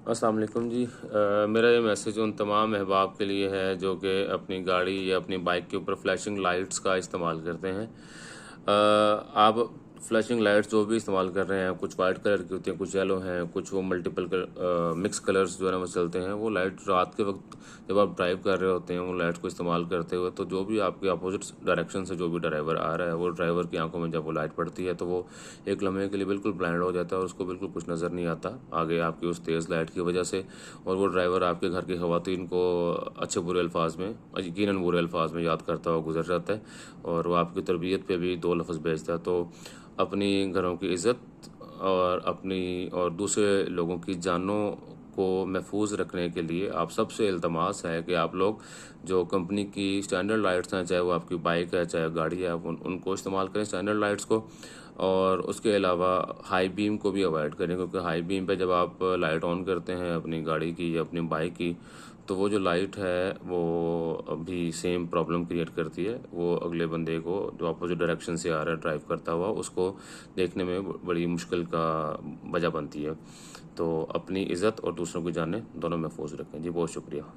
अस्सलाम वालेकुम जी। मेरा ये मैसेज उन तमाम अहबाब के लिए है जो कि अपनी गाड़ी या अपनी बाइक के ऊपर फ्लैशिंग लाइट्स का इस्तेमाल करते हैं। आप फ्लैशिंग लाइट्स जो भी इस्तेमाल कर रहे हैं, कुछ वाइट कलर की होती हैं, कुछ येलो हैं, कुछ वो मल्टीपल मिक्स कलर्स जो है ना वो चलते हैं। वो लाइट रात के वक्त जब आप ड्राइव कर रहे होते हैं उन लाइट्स को इस्तेमाल करते हुए, तो जो भी आपके अपोजिट डायरेक्शन से जो भी ड्राइवर आ रहा है, वो ड्राइवर की आंखों में जब वो लाइट पड़ती है तो वो एक लम्हे के लिए बिल्कुल ब्लाइंड हो जाता है और उसको बिल्कुल कुछ नज़र नहीं आता आगे आपकी उस तेज़ लाइट की वजह से। और वो ड्राइवर आपके घर की ख़वातीन को अच्छे बुरे अल्फाज में, यकीनन बुरे अल्फाज में याद करता हुआ गुजर जाता है और वो आपकी तरबियत पे भी दो लफ्ज़ भेजता है। तो अपनी घरों की इज़्ज़त और अपनी और दूसरे लोगों की जानों को महफूज रखने के लिए आप सबसे इल्तमास है कि आप लोग जो कंपनी की स्टैंडर्ड लाइट्स हैं, चाहे वो आपकी बाइक है चाहे गाड़ी है, आप उनको इस्तेमाल करें स्टैंडर्ड लाइट्स को। और उसके अलावा हाई बीम को भी अवॉइड करें, क्योंकि हाई बीम पे जब आप लाइट ऑन करते हैं अपनी गाड़ी की या अपनी बाइक की, तो वो जो लाइट है वो भी सेम प्रॉब्लम क्रिएट करती है। वो अगले बंदे को जो अपोजिट डायरेक्शन से आ रहा है ड्राइव करता हुआ, उसको देखने में बड़ी मुश्किल का वजह बनती है। तो अपनी इज़्ज़त और दूसरों की जानें दोनों महफूज रखें जी। बहुत शुक्रिया।